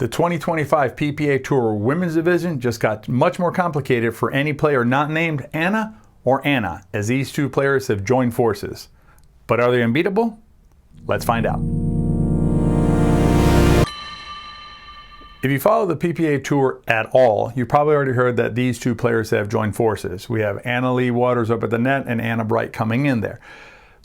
The 2025 PPA Tour Women's Division just got much more complicated for any player not named Anna or Anna, as these two players have joined forces. But are they unbeatable? Let's find out. If you follow the PPA Tour at all, you've probably already heard that these two players have joined forces. We have Leigh Waters up at the net and Anna Bright coming in there.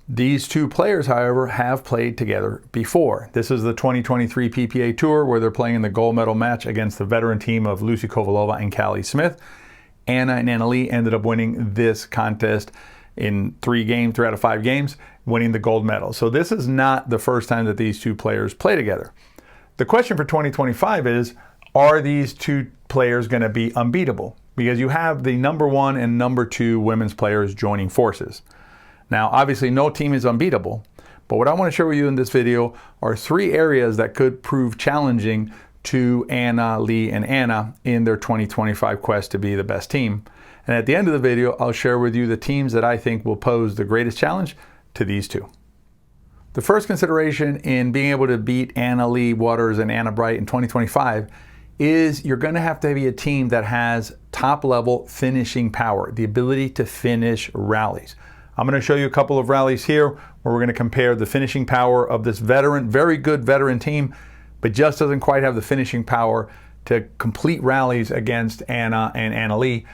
These two players, however, have played together before. This is the 2023 PPA Tour where they're playing in the gold medal match against the veteran team of Lucy Kovalova and Callie Smith. Anna and Leigh ended up winning this contest in 3 out of 5 games, winning the gold medal. So this is not the first time that these two players play together. The question for 2025 is, are these two players going to be unbeatable? Because you have the #1 and #2 women's players joining forces. Now, obviously, no team is unbeatable, but what I want to share with you in this video are 3 areas that could prove challenging to Anna, Leigh, and Anna in their 2025 quest to be the best team. And at the end of the video, I'll share with you the teams that I think will pose the greatest challenge to these two. The first consideration in being able to beat Anna, Leigh Waters, and Anna Bright in 2025 is you're going to have be a team that has top-level finishing power, the ability to finish rallies. I'm going to show you a couple of rallies here where we're going to compare the finishing power of this veteran, very good veteran team, but just doesn't quite have the finishing power to complete rallies against Anna and Leigh.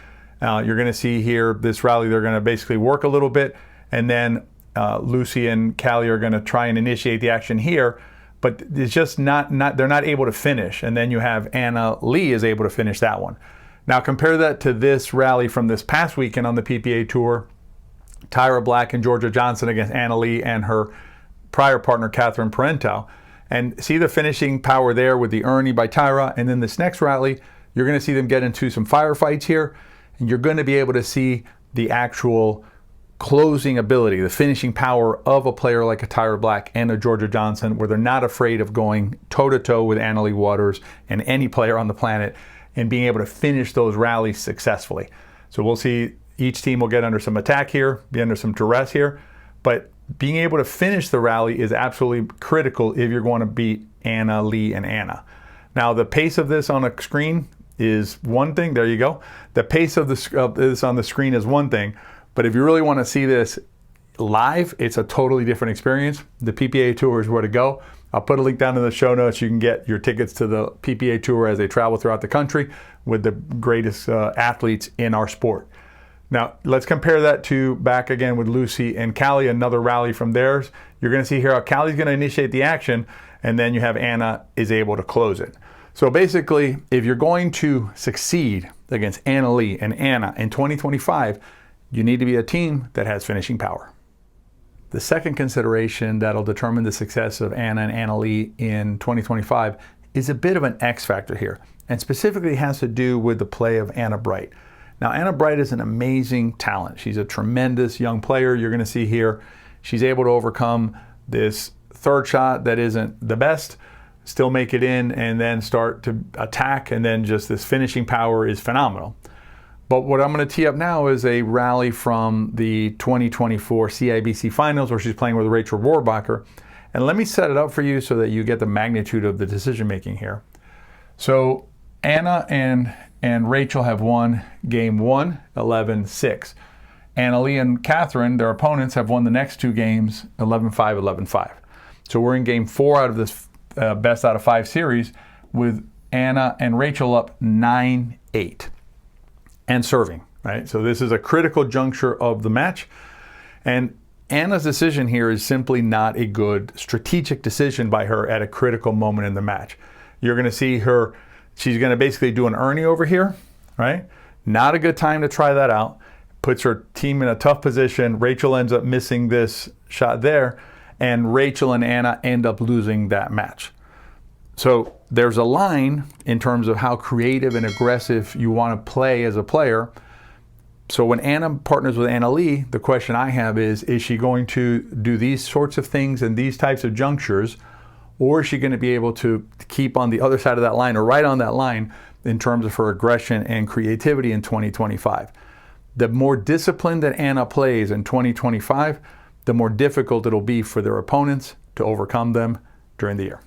You're going to see here this rally, they're going to basically work a little bit, and then Lucy and Callie are going to try and initiate the action here, but it's just they're not able to finish. And then you have Leigh is able to finish that one. Now compare that to this rally from this past weekend on the PPA Tour. Tyra Black and Georgia Johnson against Leigh and her prior partner, Catherine Parenteau. And see the finishing power there with the Ernie by Tyra. And then this next rally, you're going to see them get into some firefights here. And you're going to be able to see the actual closing ability, the finishing power of a player like a Tyra Black and a Georgia Johnson, where they're not afraid of going toe-to-toe with Leigh Waters and any player on the planet and being able to finish those rallies successfully. So we'll see each team will get under some attack here, be under some duress here, but being able to finish the rally is absolutely critical if you're going to beat Anna, Leigh, and Anna. Now, the pace of this on a screen is one thing. There you go. The pace of this on the screen is one thing, but if you really want to see this live, it's a totally different experience. The PPA Tour is where to go. I'll put a link down in the show notes. You can get your tickets to the PPA Tour as they travel throughout the country with the greatest athletes in our sport. Now, let's compare that to back again with Lucy and Callie, another rally from theirs. You're going to see here how Callie's going to initiate the action, and then you have Anna is able to close it. So basically, if you're going to succeed against Leigh and Anna in 2025, you need to be a team that has finishing power. The second consideration that'll determine the success of Anna and Leigh in 2025 is a bit of an X factor here, and specifically has to do with the play of Anna Bright. Now, Anna Bright is an amazing talent. She's a tremendous young player. You're going to see here, she's able to overcome this third shot that isn't the best, still make it in, and then start to attack, and then just this finishing power is phenomenal. But what I'm going to tee up now is a rally from the 2024 CIBC Finals where she's playing with Rachel Rohrbacher. And let me set it up for you so that you get the magnitude of the decision making here. So Anna and Rachel have won game 1, 11-6. Leigh and Catherine, their opponents, have won the next 2 games, 11-5, 11-5. So we're in game 4 out of this best out of 5 series with Anna and Rachel up 9-8 and serving, right? So this is a critical juncture of the match. And Anna's decision here is simply not a good strategic decision by her at a critical moment in the match. You're going to see her. She's going to basically do an Ernie over here, right? Not a good time to try that out. Puts her team in a tough position. Rachel ends up missing this shot there, and Rachel and Anna end up losing that match. So there's a line in terms of how creative and aggressive you want to play as a player. So when Anna partners with Leigh, the question I have is she going to do these sorts of things in these types of junctures, or is she going to be able to keep on the other side of that line or right on that line in terms of her aggression and creativity in 2025? The more disciplined that Anna plays in 2025, the more difficult it'll be for their opponents to overcome them during the year.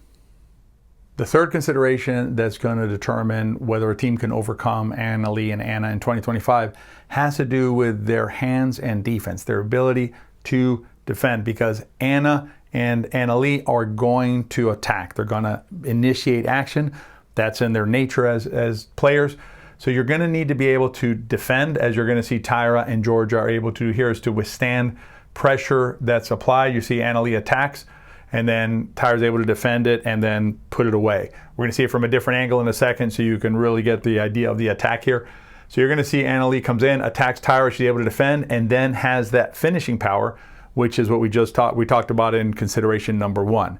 The third consideration that's going to determine whether a team can overcome Anna Leigh and Anna in 2025 has to do with their hands and defense, their ability to defend, because Anna and Anna Leigh are going to attack. They're going to initiate action. That's in their nature as players. So you're going to need to be able to defend, as you're going to see Tyra and Georgia are able to do here, is to withstand pressure that's applied. You see Anna Leigh attacks, and then Tyra's able to defend it and then put it away. We're going to see it from a different angle in a second so you can really get the idea of the attack here. So you're going to see Anna Leigh comes in, attacks Tyra, she's able to defend, and then has that finishing power, which is what we talked about in consideration number 1.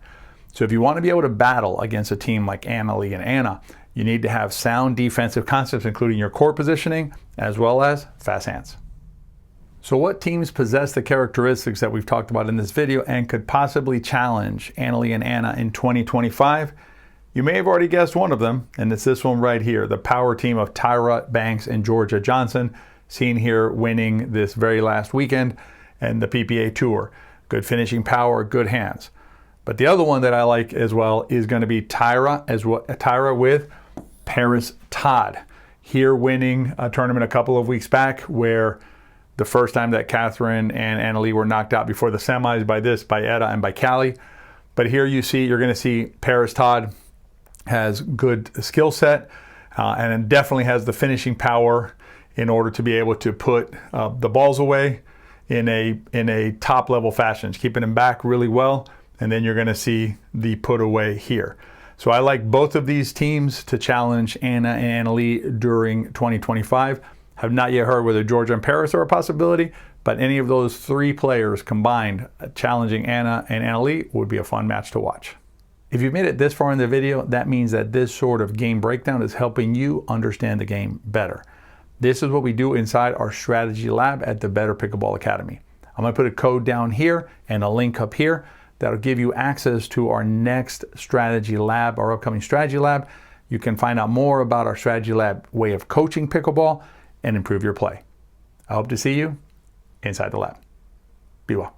So if you want to be able to battle against a team like Anna Leigh and Anna, you need to have sound defensive concepts, including your court positioning, as well as fast hands. So what teams possess the characteristics that we've talked about in this video and could possibly challenge Anna Leigh and Anna in 2025? You may have already guessed one of them, and it's this one right here, the power team of Tyra Banks and Georgia Johnson, seen here winning this very last weekend and the PPA Tour. Good finishing power, good hands. But the other one that I like as well is going to be Tyra with Paris Todd, here winning a tournament a couple of weeks back, where the first time that Catherine and Anna Leigh were knocked out before the semis by Etta and by Callie. But here you're going to see Paris Todd has good skill set and definitely has the finishing power in order to be able to put the balls away in a top level fashion. She's keeping them back really well, and then you're going to see the put away here. So I like both of these teams to challenge Anna and Anna Leigh during 2025. Have not yet heard whether Georgia and Paris are a possibility, but any of those 3 players combined challenging Anna and Anna Leigh would be a fun match to watch. If you've made it this far in the video, that means that this sort of game breakdown is helping you understand the game better. This is what we do inside our strategy lab at the Better Pickleball Academy. I'm going to put a code down here and a link up here that'll give you access to our next strategy lab, our upcoming strategy lab. You can find out more about our strategy lab way of coaching pickleball and improve your play. I hope to see you inside the lab. Be well.